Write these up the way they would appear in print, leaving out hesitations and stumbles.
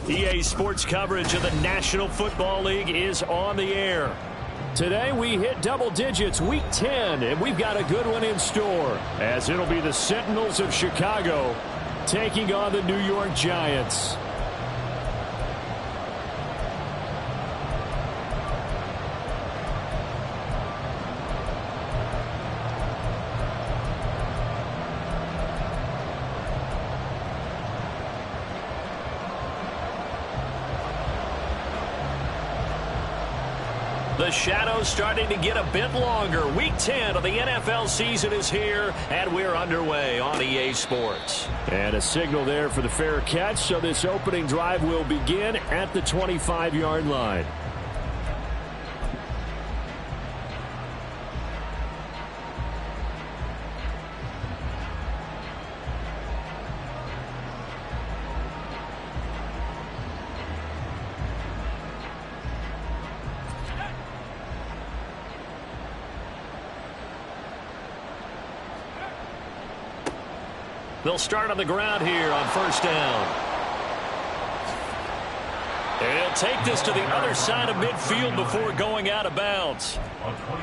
EA Sports coverage of the National Football League is on the air. Today we hit double digits, Week 10, and we've got a good one in store, as it'll be the Sentinels of Chicago taking on the New York Giants. The shadow's starting to get a bit longer. Week 10 of the NFL season is here, and we're underway on EA Sports. And a signal there for the fair catch, so this opening drive will begin at the 25-yard line. They'll start on the ground here on first down. And he'll take this to the other side of midfield before going out of bounds.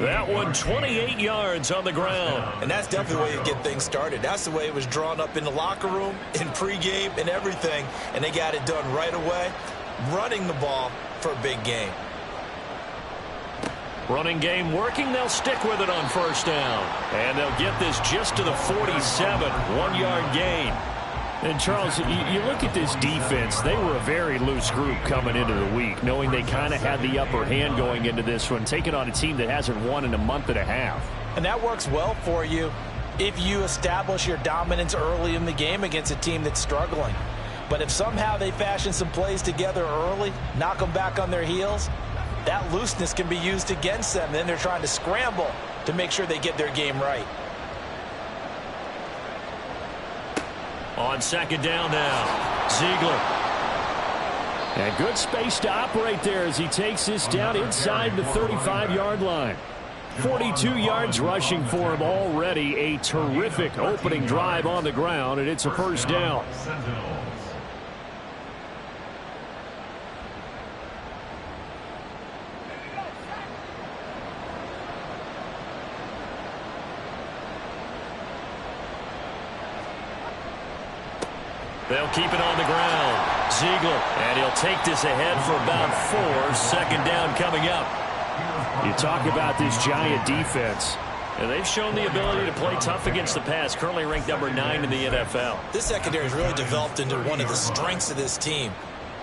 That one 28 yards on the ground. And that's definitely the way you get things started. That's the way it was drawn up in the locker room, in pregame, and everything. And they got it done right away, running the ball for a big game. Running game working. They'll stick with it on first down. And they'll get this just to the 47, 1-yard gain. And, Charles, you look at this defense. They were a very loose group coming into the week, knowing they kind of had the upper hand going into this one, taking on a team that hasn't won in a month and a half. And that works well for you if you establish your dominance early in the game against a team that's struggling. But if somehow they fashion some plays together early, knock them back on their heels, that looseness can be used against them. Then they're trying to scramble to make sure they get their game right. On second down now, Ziegler. And good space to operate there as he takes this down inside the 35-yard line. 42 yards rushing for him already. A terrific opening drive on the ground, and it's a first down. They'll keep it on the ground. Ziegler, and he'll take this ahead for about 4. Second down coming up. You talk about this Giant defense, and they've shown the ability to play tough against the pass, currently ranked number 9 in the NFL. This secondary has really developed into one of the strengths of this team.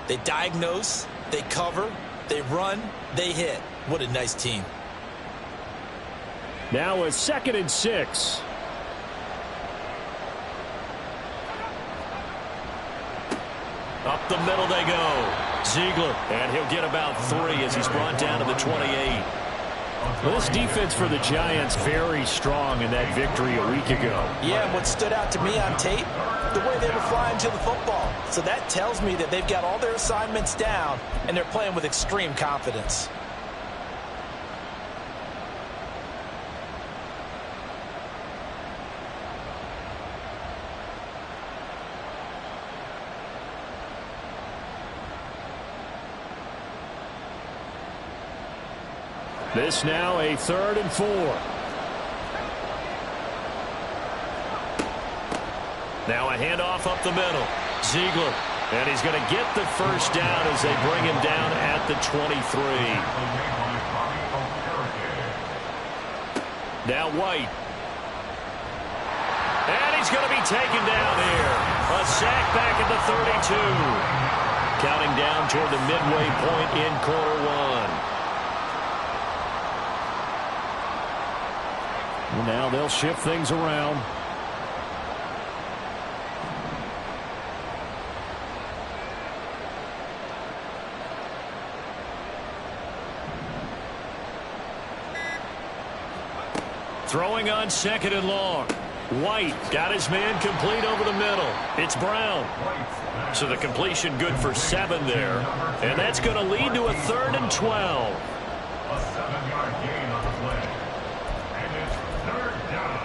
They diagnose, they cover, they run, they hit. What a nice team. Now a 2nd and 6. Up the middle they go. Ziegler, and he'll get about 3 as he's brought down to the 28. Well, this defense for the Giants very strong in that victory a week ago. Yeah, and what stood out to me on tape, the way they were flying to the football. So that tells me that they've got all their assignments down, and they're playing with extreme confidence. This now a 3rd and 4. Now a handoff up the middle. Ziegler, and he's going to get the first down as they bring him down at the 23. Now White. And he's going to be taken down here. A sack back at the 32. Counting down toward the midway point in quarter 1. Well, now they'll shift things around. Throwing on 2nd and long. White got his man complete over the middle. It's Brown. So the completion good for 7 there. And that's going to lead to a 3rd and 12. A 7-yard gain on the play. And it's 3rd down.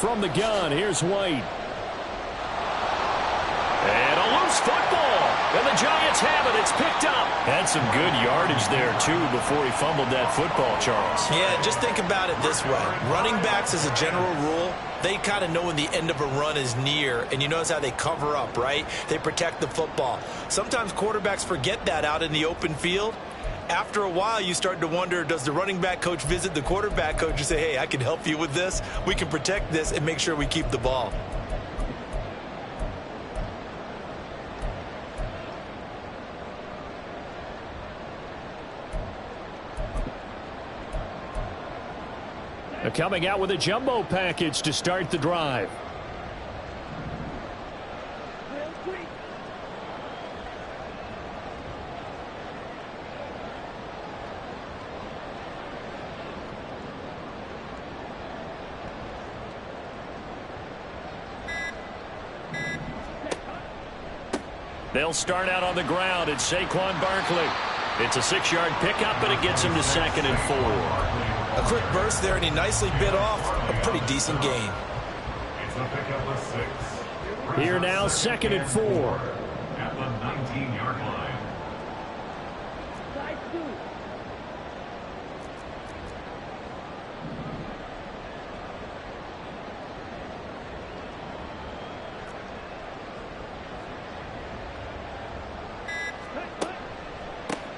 From the gun, here's White. And a loose football. And the Giants have it. It's picked up. Had some good yardage there, too, before he fumbled that football, Charles. Yeah, just think about it this way. Running backs, as a general rule, they kind of know when the end of a run is near. And you notice how they cover up, right? They protect the football. Sometimes quarterbacks forget that out in the open field. After a while, you start to wonder, does the running back coach visit the quarterback coach and say, hey, I can help you with this. We can protect this and make sure we keep the ball. Coming out with a jumbo package to start the drive. They'll start out on the ground. It's Saquon Barkley. It's a 6-yard pickup, and it gets him to 2nd and 4. A quick burst there, and he nicely bit off a pretty decent gain. It's a pickup of 6. Here now, 2nd and 4. At the 19-yard line.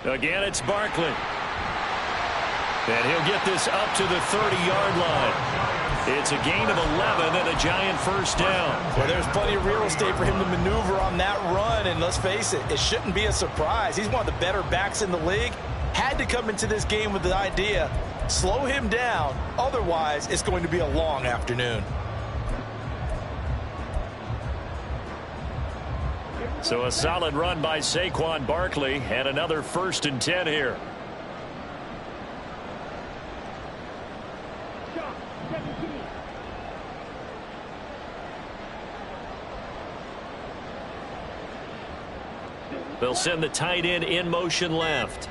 Again, it's Barkley. And he'll get this up to the 30-yard line. It's a gain of 11 and a Giant first down. Well, there's plenty of real estate for him to maneuver on that run. And let's face it, it shouldn't be a surprise. He's one of the better backs in the league. Had to come into this game with the idea, slow him down. Otherwise, it's going to be a long afternoon. So a solid run by Saquon Barkley and another 1st and 10 here. They'll send the tight end in motion left.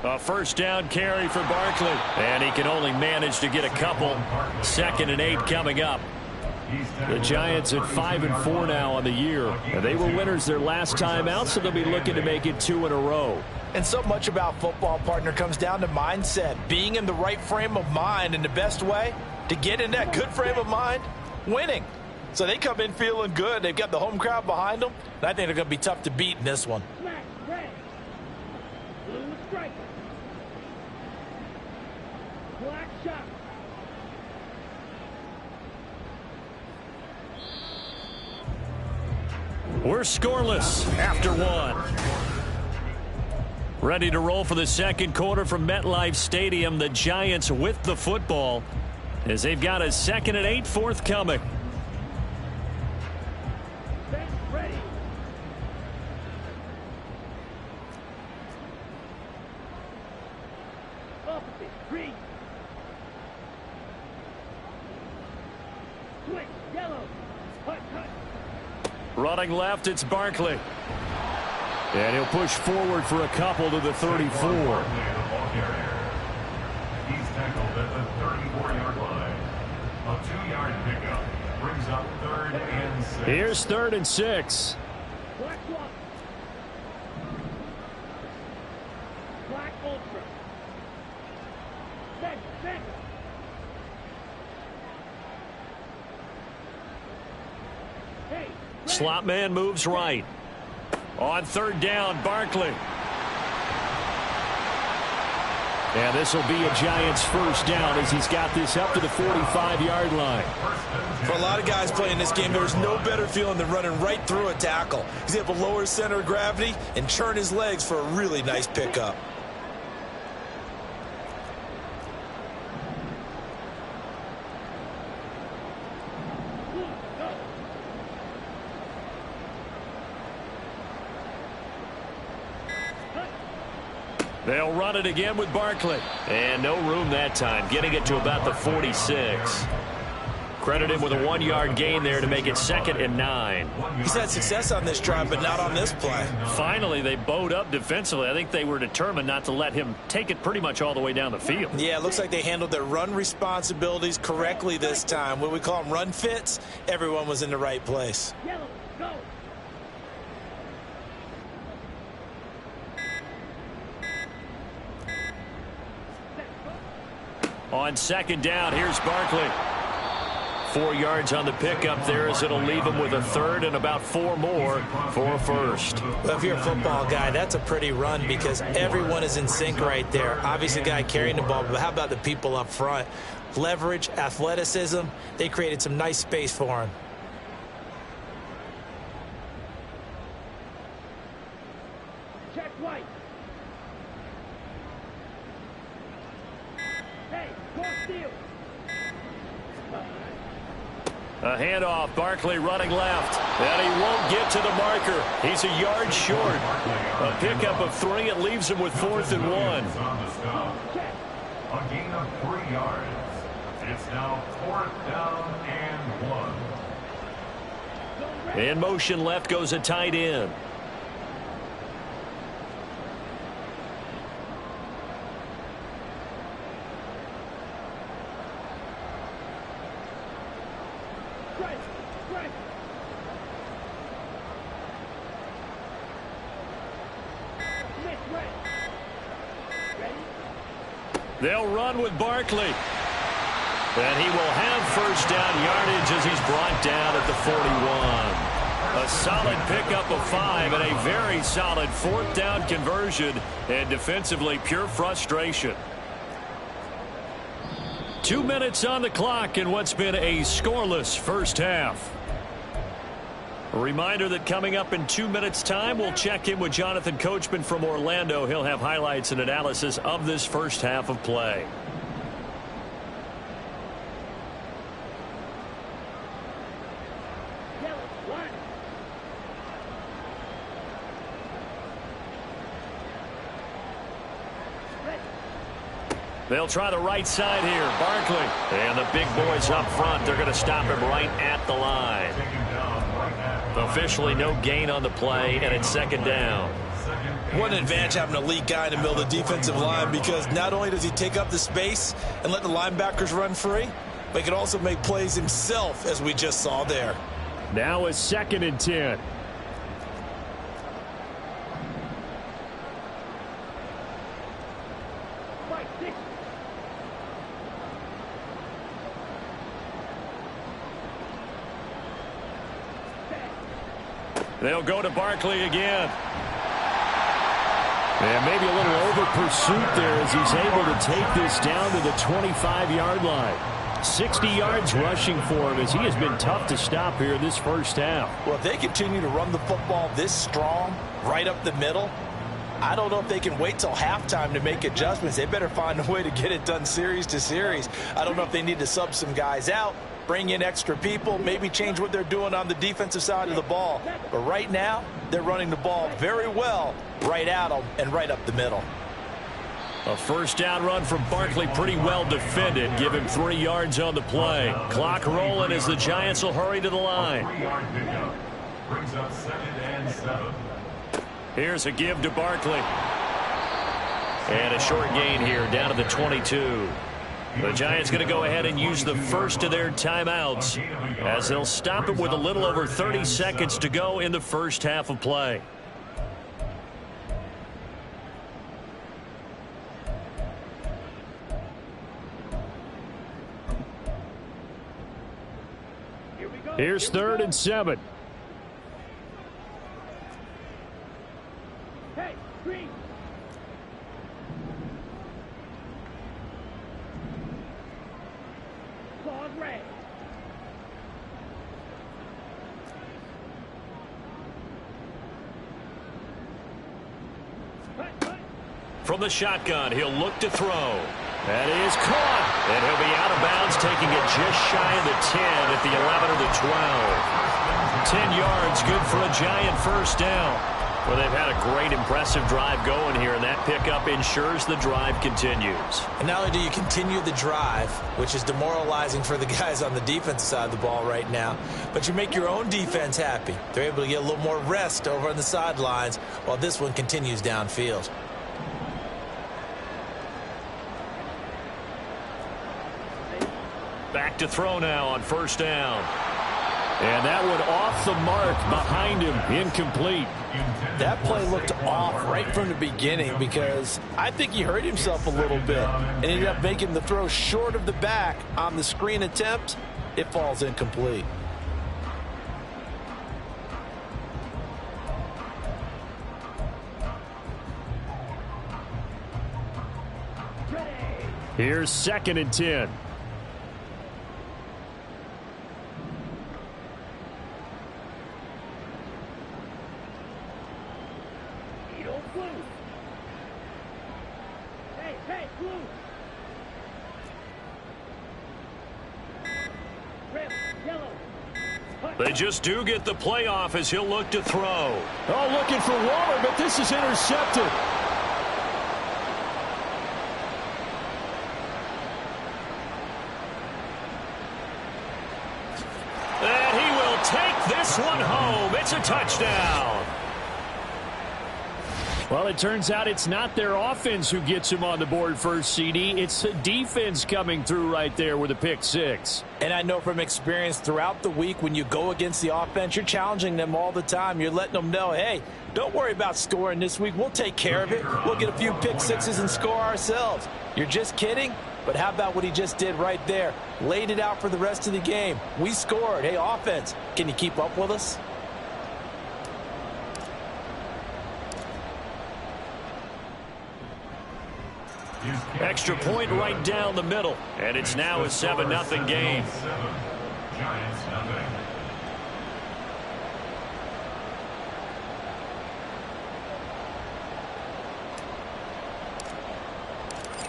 A first down carry for Barkley. And he can only manage to get a couple. 2nd and 8 coming up. The Giants at 5 and 4 now on the year. And they were winners their last time out, so they'll be looking to make it 2 in a row. And so much about football, partner, comes down to mindset. Being in the right frame of mind, and the best way to get in that good frame of mind, winning. So they come in feeling good. They've got the home crowd behind them. And I think they're going to be tough to beat in this one. We're scoreless after 1. Ready to roll for the second quarter from MetLife Stadium. The Giants with the football as they've got a 2nd and 8 forthcoming. Ready. Opposite. Green. Switch. Yellow. Cut. Running left, it's Barkley. And he'll push forward for a couple to the 34. He's tackled at the 34-yard line. A 2-yard pickup brings up 3rd and 6. Here's 3rd and 6. Black walk. Black ultra. Set. Hey. Slot man moves right. On 3rd down, Barkley. And this will be a Giants first down as he's got this up to the 45-yard line. For a lot of guys playing this game, there's no better feeling than running right through a tackle. He's able to lower his center of gravity and turn his legs for a really nice pickup. They'll run it again with Barkley. And no room that time, getting it to about the 46. Credit him with a 1-yard gain there to make it 2nd and 9. He's had success on this drive, but not on this play. Finally, they bowed up defensively. I think they were determined not to let him take it pretty much all the way down the field. Yeah, it looks like they handled their run responsibilities correctly this time. What we call them run fits, everyone was in the right place. Yellow, go. On 2nd down, here's Barkley. 4 yards on the pickup there as it'll leave him with a 3rd and about 4 more for a 1st. Well, if you're a football guy, that's a pretty run because everyone is in sync right there. Obviously, the guy carrying the ball, but how about the people up front? Leverage, athleticism, they created some nice space for him. Check right. Hey, cross field. A handoff, Barkley running left, and he won't get to the marker. He's a yard short. A pickup of 3, it leaves him with 4th and 1. On the stop. A gain of 3 yards. It's now 4th down and 1. In motion left goes a tight end. They'll run with Barkley. And he will have 1st down yardage as he's brought down at the 41. A solid pickup of 5 and a very solid 4th down conversion. And defensively, pure frustration. 2 minutes on the clock in what's been a scoreless first half. A reminder that coming up in 2 minutes' time, we'll check in with Jonathan Coachman from Orlando. He'll have highlights and analysis of this first half of play. They'll try the right side here. Barkley. And the big boys up front. They're going to stop him right at the line. Officially no gain on the play, and it's 2nd down. What an advantage having a lead guy in the middle of the defensive line, because not only does he take up the space and let the linebackers run free, but he can also make plays himself, as we just saw there. Now it's 2nd and 10. They'll go to Barkley again. And maybe a little over pursuit there as he's able to take this down to the 25-yard line. 60 yards rushing for him as he has been tough to stop here in this first half. Well, if they continue to run the football this strong, right up the middle, I don't know if they can wait till halftime to make adjustments. They better find a way to get it done series to series. I don't know if they need to sub some guys out, bring in extra people, maybe change what they're doing on the defensive side of the ball. But right now, they're running the ball very well right at them and right up the middle. A first down run from Barkley, pretty well defended. Give him 3 yards on the play. Clock rolling as the Giants will hurry to the line. 3-yard pickup brings up 2nd and 7. Here's a give to Barkley. And a short gain here down to the 22. The Giants going to go ahead and use the first of their timeouts as they'll stop it with a little over 30 seconds to go in the first half of play. Here's 3rd and 7. Hey, green. Flag red. From the shotgun, he'll look to throw. That is caught. And he'll be out of bounds, taking it just shy of the 10 at the 11 or the 12. 10 yards, good for a Giant first down. Well, they've had a great, impressive drive going here, and that pickup ensures the drive continues. And not only do you continue the drive, which is demoralizing for the guys on the defensive side of the ball right now, but you make your own defense happy. They're able to get a little more rest over on the sidelines while this one continues downfield. Back to throw now on first down. And that one off the mark behind him, incomplete. That play looked off right from the beginning because I think he hurt himself a little bit and ended up making the throw short of the back on the screen attempt. It falls incomplete. Here's 2nd and 10. Hey, blue. Red, yellow. They just do get the playoff as he'll look to throw. Oh, looking for Waller, but this is intercepted. And he will take this one home. It's a touchdown. Well, it turns out it's not their offense who gets him on the board first, CD. It's the defense coming through right there with a pick six. And I know from experience throughout the week when you go against the offense, you're challenging them all the time. You're letting them know, hey, don't worry about scoring this week. We'll take care of it. We'll get a few pick sixes and score ourselves. You're just kidding? But how about what he just did right there? Laid it out for the rest of the game. We scored. Hey, offense, can you keep up with us? Extra point right down the middle. And it's now a 7-0 game. Giants nothing.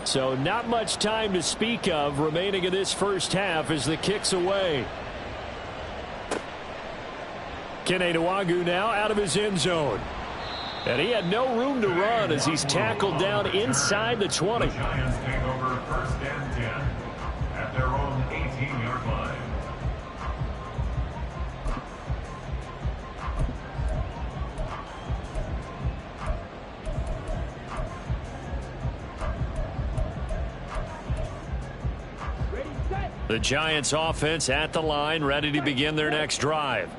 So not much time to speak of remaining in this first half as the kick's away. Kene Nwagu now out of his end zone. And he had no room to run as he's tackled down inside the 20. The Giants take over 1st and 10 at their own 18-yard line. The Giants offense at the line, ready to begin their next drive.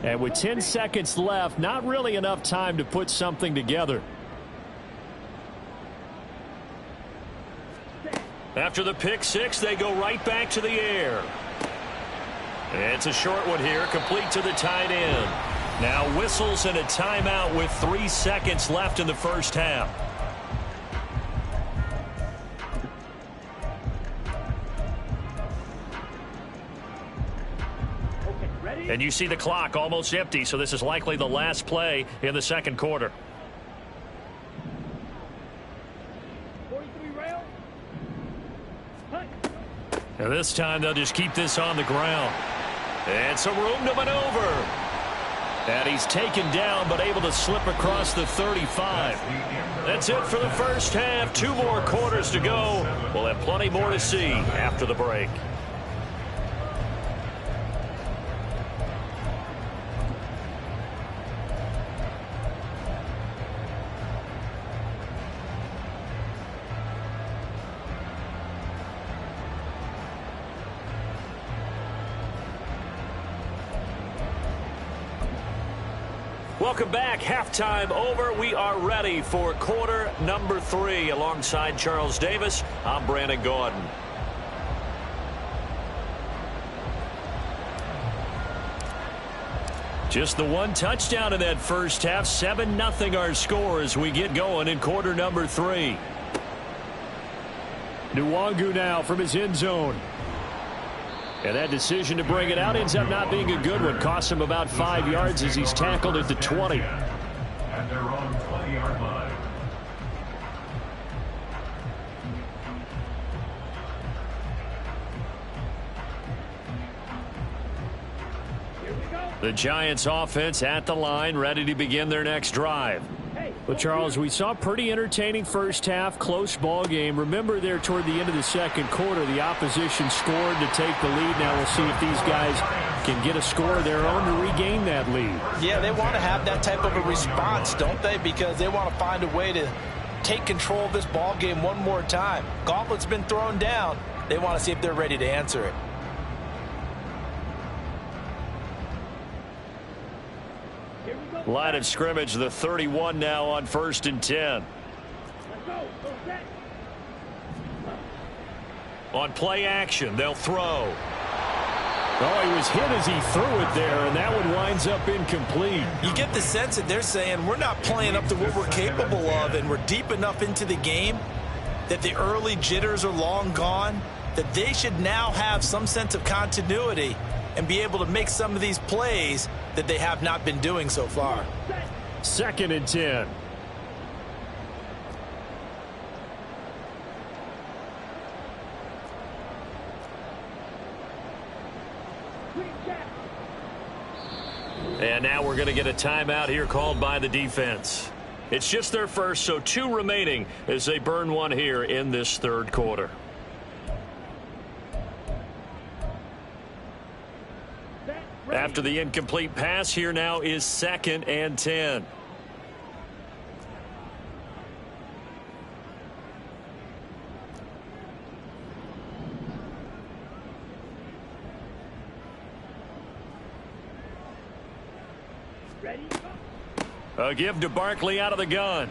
And with 10 seconds left, not really enough time to put something together. After the pick six, they go right back to the air. It's a short one here, complete to the tight end. Now whistles and a timeout with 3 seconds left in the first half. And you see the clock almost empty, so this is likely the last play in the second quarter. 43 rail. Hunt. And this time they'll just keep this on the ground. And some room to maneuver. And he's taken down but able to slip across the 35. That's it for the first half. 2 more quarters to go. We'll have plenty more to see after the break. Welcome back. Halftime over. We are ready for quarter number 3. Alongside Charles Davis, I'm Brandon Gordon. Just the one touchdown in that first half. 7-0 our score as we get going in quarter number 3. Nwagu now from his end zone. And that decision to bring it out ends up not being a good one. Costs him about 5 yards as he's tackled at the 20. At their own 20-yard line. Here we go. The Giants offense at the line, ready to begin their next drive. Well, Charles, we saw a pretty entertaining first half, close ball game. Remember there toward the end of the second quarter, the opposition scored to take the lead. Now we'll see if these guys can get a score of their own to regain that lead. Yeah, they want to have that type of a response, don't they? Because they want to find a way to take control of this ball game one more time. Gauntlet's been thrown down. They want to see if they're ready to answer it. Line of scrimmage, the 31 now on 1st and 10. On play action, they'll throw. Oh, he was hit as he threw it there, and that one winds up incomplete. You get the sense that they're saying we're not playing up to what we're capable of, and we're deep enough into the game that the early jitters are long gone, that they should now have some sense of continuity and be able to make some of these plays that they have not been doing so far. 2nd and 10. And now we're going to get a timeout here called by the defense. It's just their first, so 2 remaining as they burn one here in this 3rd quarter. After the incomplete pass, here now is 2nd and 10. A give to Barkley out of the gun.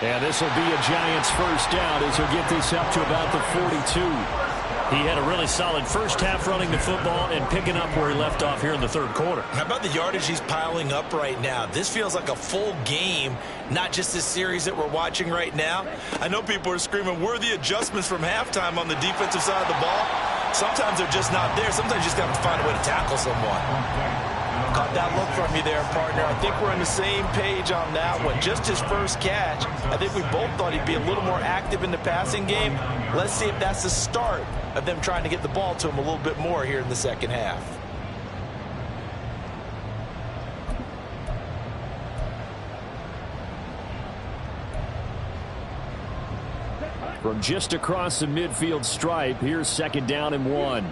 And this will be a Giants first down as he'll get this up to about the 42. He had a really solid first half running the football and picking up where he left off here in the 3rd quarter. How about the yardage he's piling up right now? This feels like a full game, not just this series that we're watching right now. I know people are screaming, where are the adjustments from halftime on the defensive side of the ball? Sometimes they're just not there. Sometimes you just have to find a way to tackle someone. Caught that look from you there, partner. I think we're on the same page on that one. Just his first catch. I think we both thought he'd be a little more active in the passing game. Let's see if that's the start of them trying to get the ball to him a little bit more here in the second half. From just across the midfield stripe, here's 2nd down and 1.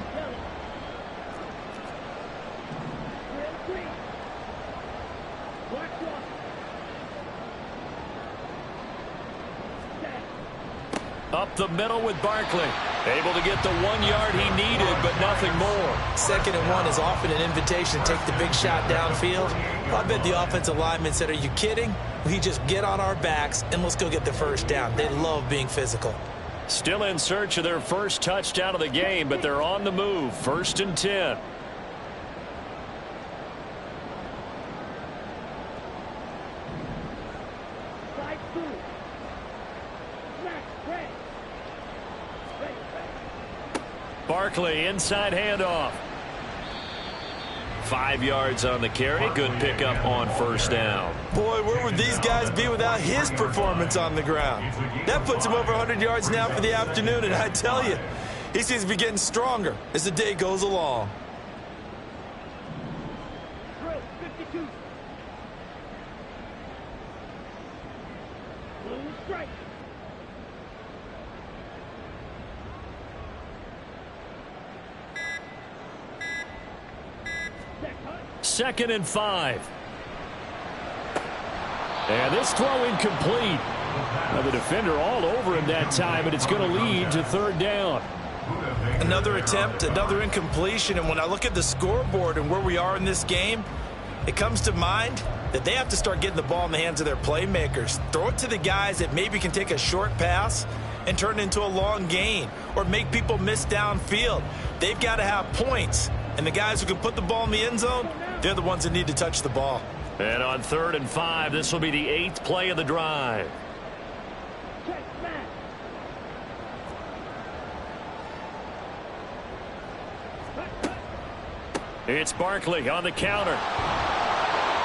Up the middle with Barkley. Able to get the 1 yard he needed, but nothing more. 2nd and 1 is often an invitation to take the big shot downfield. I bet the offensive lineman said, are you kidding? We just get on our backs and let's go get the first down. They love being physical. Still in search of their first touchdown of the game, but they're on the move. 1st and 10. Barkley, inside handoff. 5 yards on the carry. Good pickup on 1st down. Boy, where would these guys be without his performance on the ground? That puts him over 100 yards now for the afternoon, and I tell you, he seems to be getting stronger as the day goes along. Drill 52. Blue strike. 2nd and 5. And this throw incomplete. Now the defender all over him that time, but it's going to lead to 3rd down. Another attempt, another incompletion, and when I look at the scoreboard and where we are in this game, it comes to mind that they have to start getting the ball in the hands of their playmakers. Throw it to the guys that maybe can take a short pass and turn it into a long gain or make people miss downfield. They've got to have points, and the guys who can put the ball in the end zone, they're the ones that need to touch the ball. And on 3rd and 5, this will be the 8th play of the drive. It's Barkley on the counter.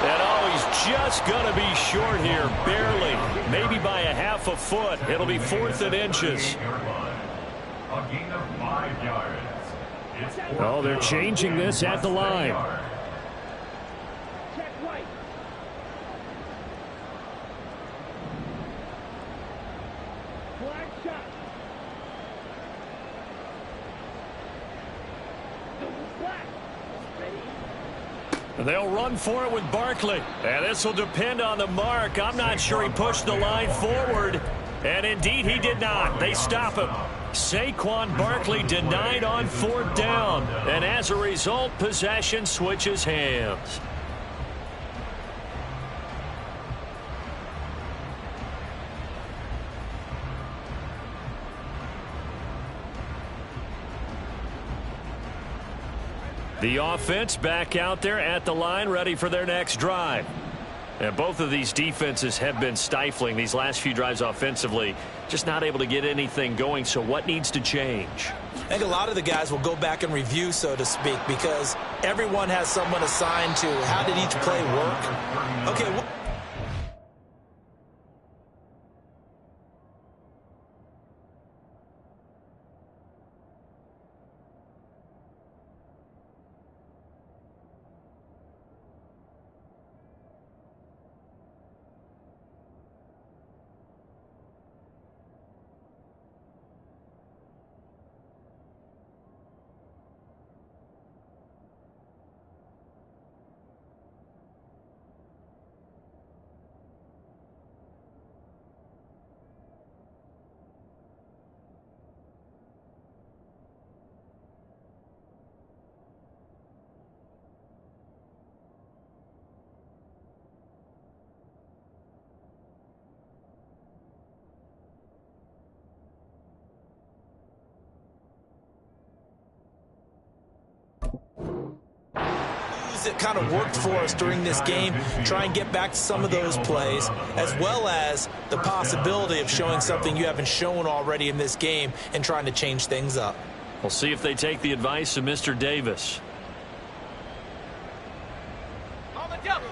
And oh, he's just going to be short here, barely, maybe by a half a foot. It'll be 4th and inches. A gain of 5 yards. Oh, they're changing this at the line. shot. Silver black. Ready? They'll run for it with Barkley. And this will depend on the mark. I'm not sure he pushed the line forward. And indeed, he did not. They stop him. Saquon Barkley denied on 4th down. And as a result, possession switches hands. The offense back out there at the line, ready for their next drive. And both of these defenses have been stifling these last few drives offensively. Just not able to get anything going, so what needs to change? I think a lot of the guys will go back and review, so to speak, because everyone has someone assigned to how did each play work. Okay, that kind of worked for us during this game, try and get back to some of those plays, as well as the possibility of showing something you haven't shown already in this game and trying to change things up. We'll see if they take the advice of Mr. Davis. On the jump.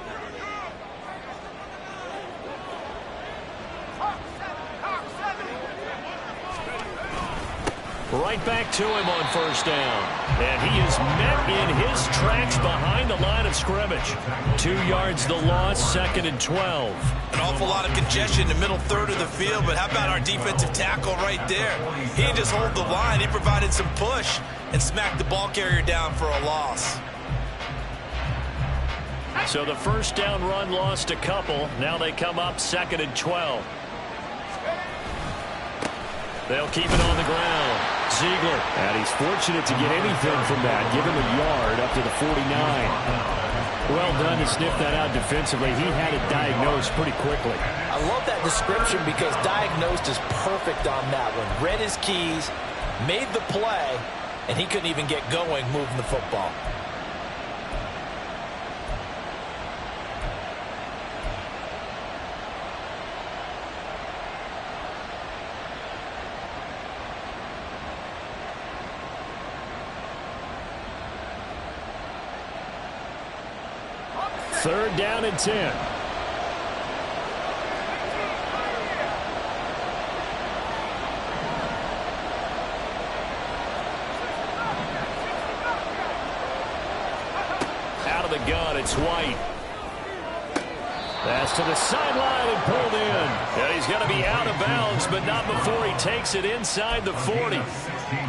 Right back to him on 1st down. And he is met in his tracks behind the line of scrimmage. 2 yards the loss, 2nd and 12. An awful lot of congestion in the middle third of the field, but how about our defensive tackle right there? He didn't just hold the line, he provided some push and smacked the ball carrier down for a loss. So the 1st down run lost a couple. Now they come up 2nd and 12. They'll keep it on the ground. Ziegler. And he's fortunate to get anything from that. Give him a yard up to the 49. Well done to sniff that out defensively. He had it diagnosed pretty quickly. I love that description because diagnosed is perfect on that one. Read his keys, made the play, and he couldn't even get going moving the football. Third down and 10. Out of the gun, it's White. Pass to the sideline and pulled in. And he's going to be out of bounds, but not before he takes it inside the 40.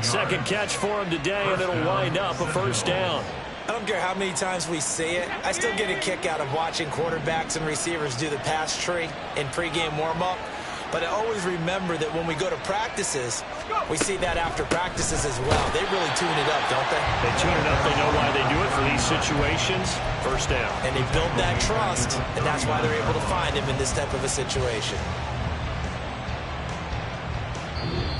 Second catch for him today, and it'll wind up a 1st down. I don't care how many times we see it. I still get a kick out of watching quarterbacks and receivers do the pass tree in pregame warm-up. But I always remember that when we go to practices, we see that after practices as well. They really tune it up, don't they? They tune it up. They know why they do it for these situations. 1st down. And they build that trust, and that's why they're able to find him in this type of a situation.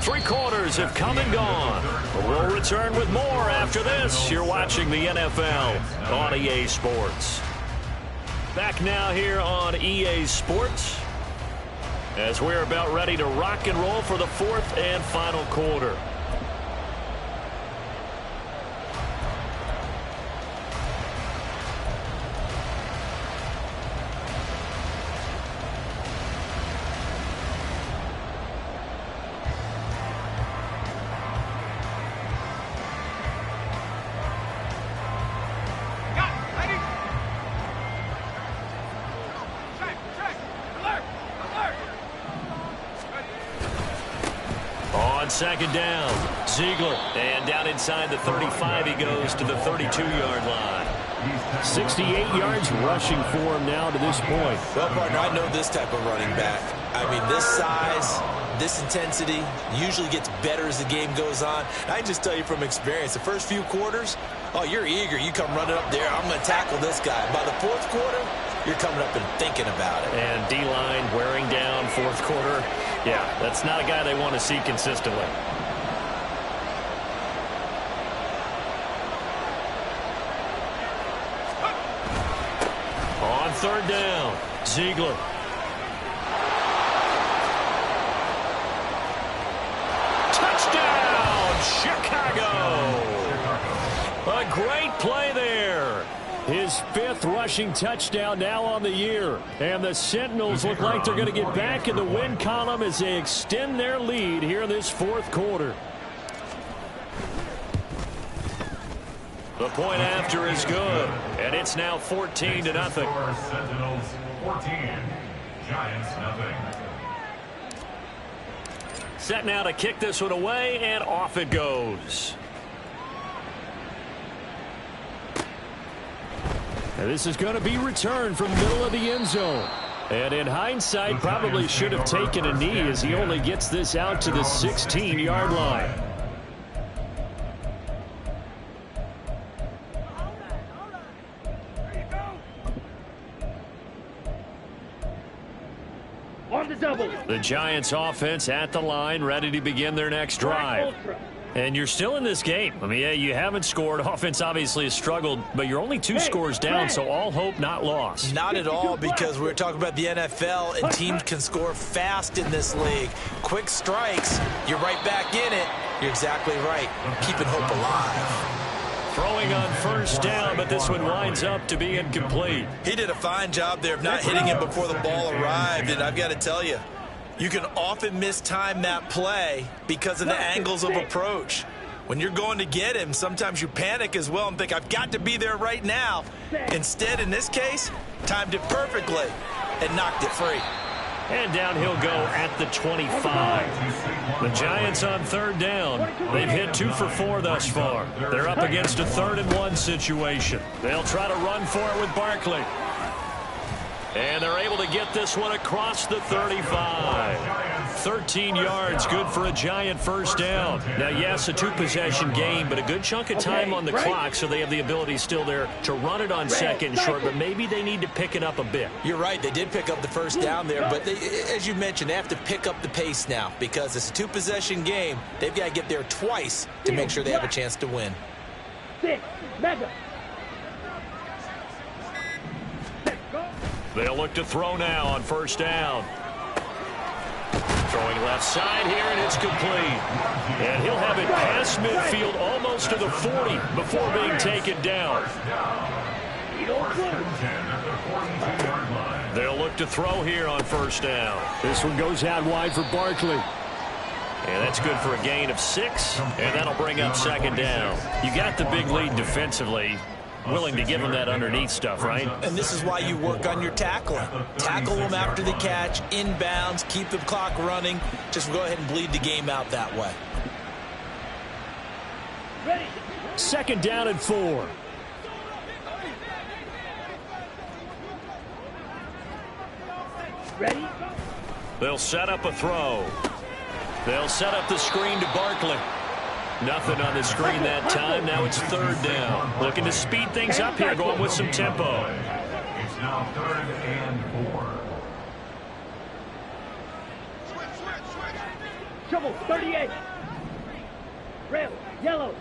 3 quarters have come and gone. But we'll return with more after this. You're watching the NFL on EA Sports. Back now here on EA Sports as we're about ready to rock and roll for the 4th and final quarter. On second down, Ziegler. And down inside the 35, he goes to the 32-yard line. 68 yards rushing for him now to this point. Well, partner, I know this type of running back. I mean, this size, this intensity usually gets better as the game goes on. And I can just tell you from experience, the first few quarters, oh, you're eager. You come running up there, I'm going to tackle this guy. By the fourth quarter, you're coming up and thinking about it. And D-line wearing down fourth quarter. Yeah, that's not a guy they want to see consistently. On third down, Ziegler. Touchdown, Chicago! A great play there. His 5th rushing touchdown now on the year. And the Sentinels look like they're going to get back in the win column as they extend their lead here in this fourth quarter. The point after is good, and it's now 14-0. Sentinels 14, Giants nothing. Set now to kick this one away, and off it goes. And this is going to be returned from the middle of the end zone. And in hindsight, probably should have taken a knee as he only gets this out to the 16-yard line. The Giants offense at the line, ready to begin their next drive. And you're still in this game. I mean, yeah, you haven't scored. Offense obviously has struggled, but you're only 2 scores down, so all hope not lost. Not at all, because we're talking about the NFL, and teams can score fast in this league. Quick strikes, you're right back in it. You're exactly right. Keeping hope alive. Throwing on first down, but this one winds up to be incomplete. He did a fine job there of not hitting him before the ball arrived, and I've got to tell you, you can often mistime that play because of the angles of approach. When you're going to get him, sometimes you panic as well and think, I've got to be there right now. Instead, in this case, timed it perfectly and knocked it free. And down he'll go at the 25. The Giants on third down. They've hit 2 for 4 thus far. They're up against a 3rd-and-1 situation. They'll try to run for it with Barkley. And they're able to get this one across the 35. 13 yards, good for a Giant first down. Now, yes, a 2-possession game, but a good chunk of time on the clock, so they have the ability still there to run it on second and short, but maybe they need to pick it up a bit. You're right. They did pick up the first down there, but they, as you mentioned, they have to pick up the pace now because it's a 2-possession game. They've got to get there twice to make sure they have a chance to win. 6, mega. They'll look to throw now on first down. Throwing left side here, and it's complete. And he'll have it past midfield almost to the 40 before being taken down. They'll look to throw here on first down. This one goes out wide for Barkley. And that's good for a gain of 6, and that'll bring up second down. You got the big lead defensively. Willing to give them that underneath stuff, right? And this is why you work on your tackling. Tackle them after the catch, inbounds, keep the clock running. Just go ahead and bleed the game out that way. Ready. Second down and 4. Ready. They'll set up a throw. They'll set up the screen to Barkley. Nothing on the screen that time. Now it's third down. Looking to speed things up here, going with some tempo. It's now 3rd and 4. Trouble, 38. Red, yellow.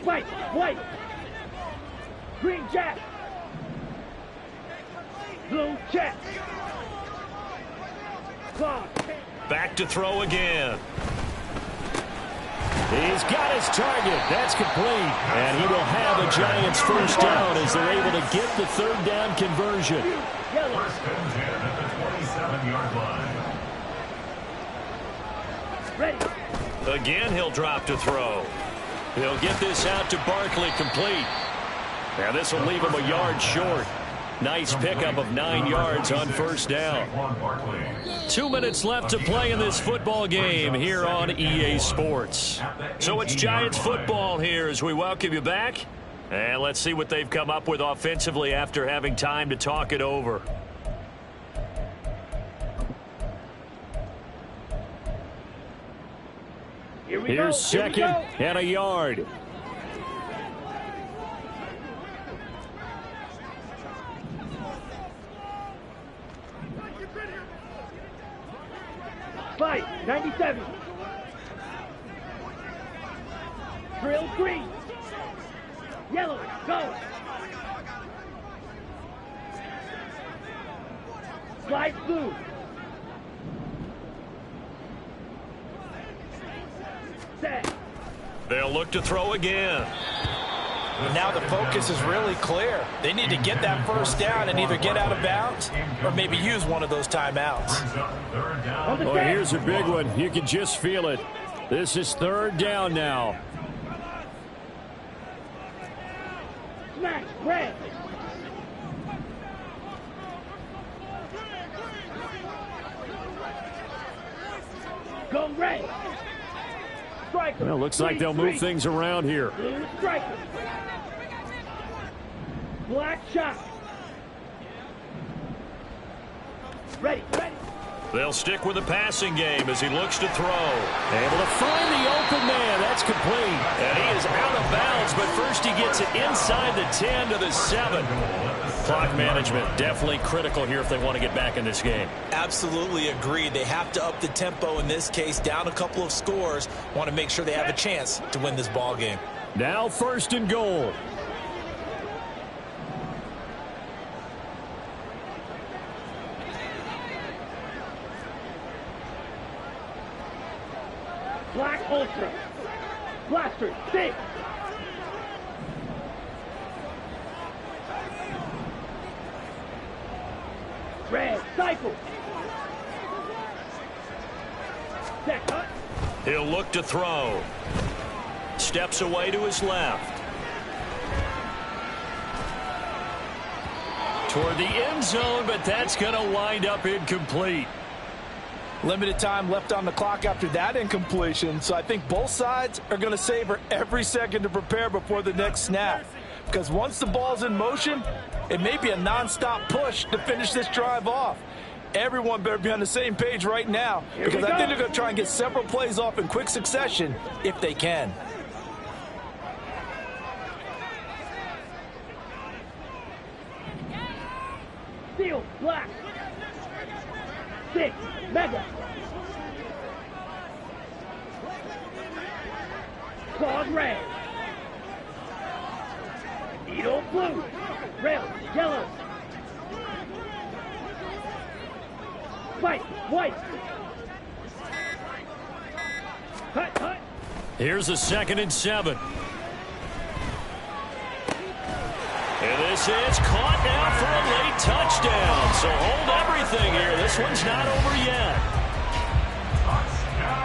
White, white. Green jack. Blue check. Clock. Back to throw again. He's got his target. That's complete. And he will have a Giants first down as they're able to get the third down conversion. First and 10 at the 27-yard line. Ready. Again, he'll drop to throw. He'll get this out to Barkley complete. Now this will leave him a yard short. Nice pickup of 9 yards on first down. 2 minutes left to play in this football game here on EA Sports. So it's Giants football here as we welcome you back. And let's see what they've come up with offensively after having time to talk it over. Here's second and a yard. Fight, 97. Drill green. Yellow, go. Slide blue. Set. They'll look to throw again. Now the focus is really clear. They need to get that first down and either get out of bounds or maybe use one of those timeouts. Oh, here's a big one. You can just feel it. This is third down now. Smash, red. Go red. Striker. Well, looks like they'll move things around here. Blue striker. Black shot. Ready, ready. They'll stick with the passing game as he looks to throw. Able to find the open man. That's complete. And he is out of bounds, but first he gets it inside the 10 to the 7. Clock management definitely critical here if they want to get back in this game. Absolutely agree. They have to up the tempo in this case, down a couple of scores. Want to make sure they have a chance to win this ball game. Now first and goal. Black ultra. Blaster, 6. Red, cycle. Set, cut. He'll look to throw. Steps away to his left. Toward the end zone, but that's going to wind up incomplete. Limited time left on the clock after that incompletion, so I think both sides are going to savor every second to prepare before the next snap. Because once the ball's in motion, it may be a nonstop push to finish this drive off. Everyone better be on the same page right now, because I think they're going to try and get several plays off in quick succession if they can. Steel, black. 6, mega. Claws red. Needle blue. Rail yellow. Spike white. Cut, cut. Here's a 2nd and 7. And this is caught now for a late touchdown. So hold everything here. This one's not over yet.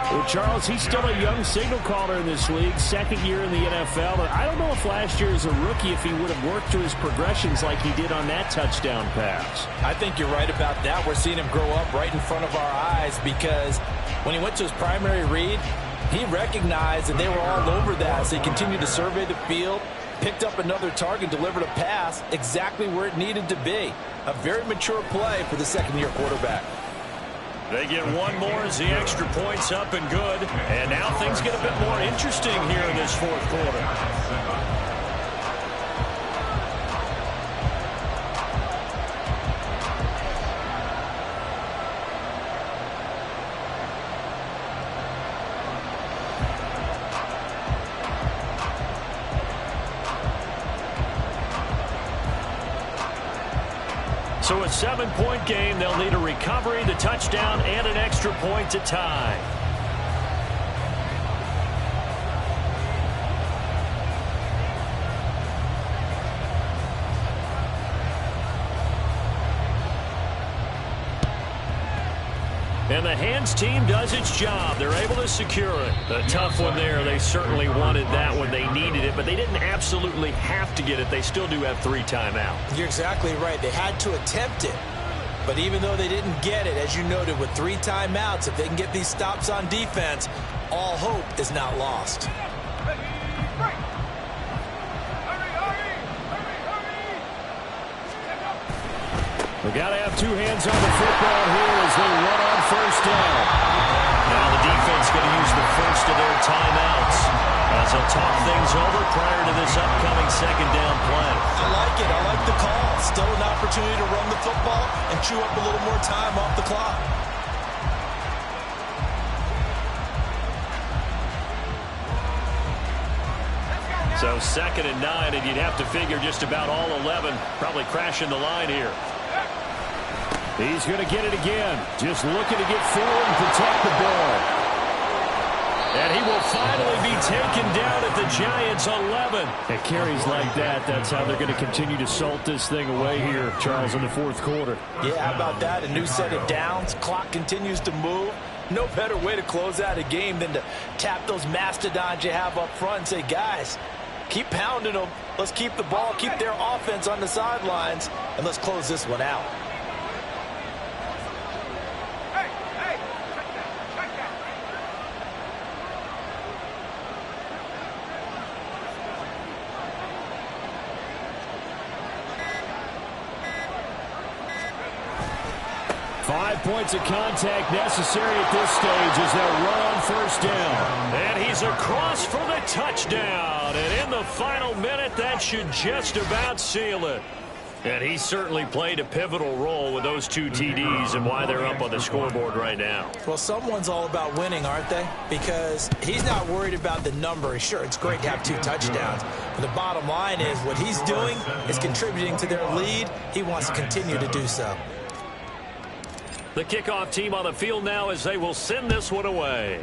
Well, Charles, he's still a young signal caller in this league, 2nd year in the NFL. But I don't know if last year as a rookie if he would have worked through his progressions like he did on that touchdown pass. I think you're right about that. We're seeing him grow up right in front of our eyes because when he went to his primary read, he recognized that they were all over that as he continued to survey the field, picked up another target, delivered a pass exactly where it needed to be. A very mature play for the second-year quarterback. They get one more as the extra point's up and good. And now things get a bit more interesting here in this 4th quarter. So a 7-point game. They'll need a recovery, the touchdown, and an extra point to tie. And the hands team does its job. They're able to secure it. A tough one there. They certainly wanted that when they needed it, but they didn't absolutely have to get it. They still do have 3 timeouts. You're exactly right. They had to attempt it. But even though they didn't get it, as you noted, with 3 timeouts, if they can get these stops on defense, all hope is not lost. We've got to have 2 hands on the football here as they run on first down. Now the defense going to use the first of their timeouts as they'll talk things over prior to this upcoming second down play. I like it. I like the call. Still an opportunity to run the football and chew up a little more time off the clock. So 2nd and 9, and you'd have to figure just about all 11 probably crashing the line here. He's going to get it again. Just looking to get forward and protect the ball. And he will finally be taken down at the Giants' 11. It carries like that. That's how they're going to continue to salt this thing away here, Charles, in the 4th quarter. Yeah, how about that? A new set of downs. Clock continues to move. No better way to close out a game than to tap those mastodons you have up front and say, guys, keep pounding them. Let's keep the ball, keep their offense on the sidelines, and let's close this one out. 5 points of contact necessary at this stage as they'll run on first down. And he's across for the touchdown. And in the final minute, that should just about seal it. And he certainly played a pivotal role with those 2 TDs and why they're up on the scoreboard right now. Well, someone's all about winning, aren't they? Because he's not worried about the number. Sure, it's great to have 2 touchdowns. But the bottom line is what he's doing is contributing to their lead. He wants to continue to do so. The kickoff team on the field now as they will send this one away.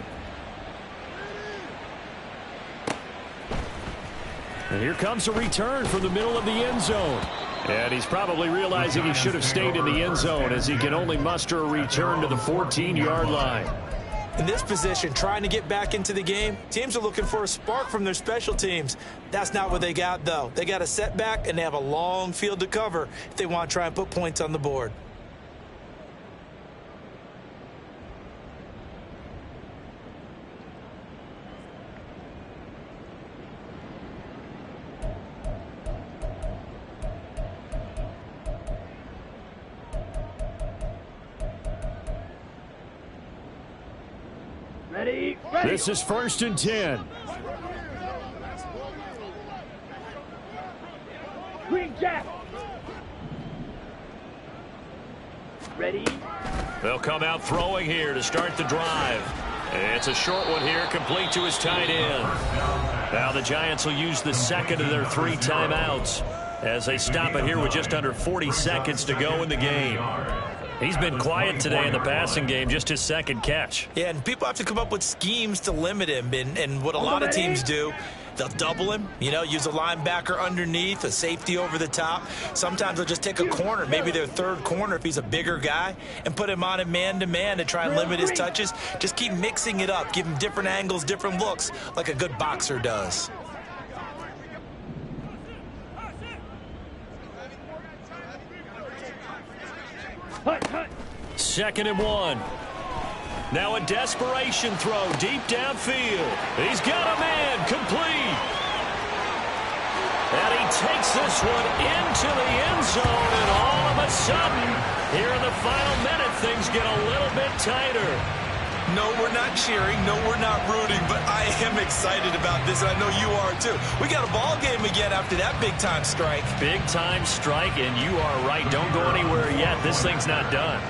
And here comes a return from the middle of the end zone. And he's probably realizing he should have stayed in the end zone as he can only muster a return to the 14-yard line. In this position, trying to get back into the game, teams are looking for a spark from their special teams. That's not what they got, though. They got a setback, and they have a long field to cover if they want to try and put points on the board. Ready? This is 1st and 10. Green Jack. Ready? They'll come out throwing here to start the drive. And it's a short one here, complete to his tight end. Now the Giants will use the 2nd of their 3 timeouts as they stop it here with just under 40 seconds to go in the game. He's been quiet today in the passing game, just his 2nd catch. Yeah, and people have to come up with schemes to limit him. And what a lot of teams do, they'll double him, use a linebacker underneath, a safety over the top. Sometimes they'll just take a corner, maybe their 3rd corner if he's a bigger guy, and put him on a man-to-man to try and limit his touches. Just keep mixing it up, give him different angles, different looks, like a good boxer does. Hut, hut. 2nd and 1. Now a desperation throw deep downfield. He's got a man complete. And he takes this one into the end zone, and all of a sudden, here in the final minute, things get a little bit tighter. No, we're not cheering. No, we're not rooting, but I am excited about this, and I know you are too. We got a ball game again after that big-time strike. Big-time strike, and you are right. Don't go anywhere yet. This thing's not done.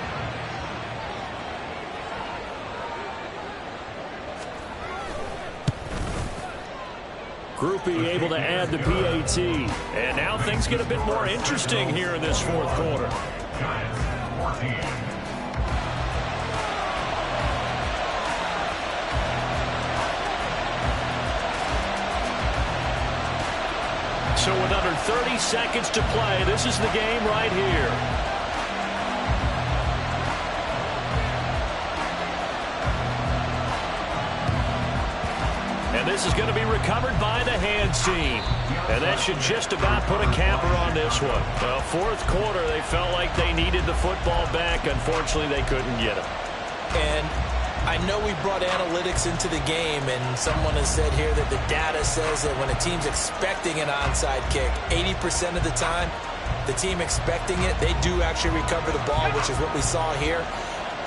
Groupie able to add the PAT. And now things get a bit more interesting here in this 4th quarter. Giants 14. So with under 30 seconds to play, this is the game right here. this is going to be recovered by the hands team. And that should just about put a capper on this one. Well, fourth quarter, they felt like they needed the football back. Unfortunately, they couldn't get it. And I know we brought analytics into the game, and someone has said here that the data says that when a team's expecting an onside kick, 80% of the time, the team expecting it, they do actually recover the ball, which is what we saw here.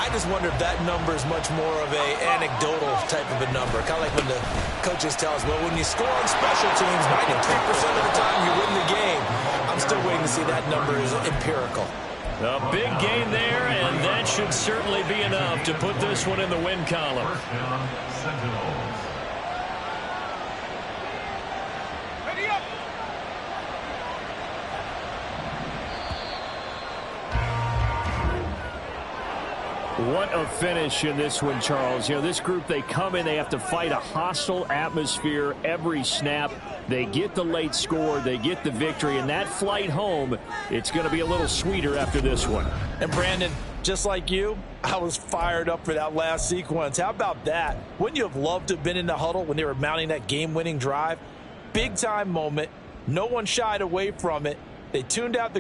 I just wonder if that number is much more of a anecdotal type of a number. Kind of like when the coaches tell us, well, when you score on special teams, 93% of the time you win the game. I'm still waiting to see that number is empirical. A big gain there, and that should certainly be enough to put this one in the win column. First down, Sentinels. Ready up. What a finish in this one, Charles. You know, this group, they come in, they have to fight a hostile atmosphere every snap. They get the late score, they get the victory, and that flight home, it's going to be a little sweeter after this one. And Brandon, just like you, I was fired up for that last sequence. How about that? Wouldn't you have loved to have been in the huddle when they were mounting that game-winning drive? Big-time moment. No one shied away from it. They tuned out the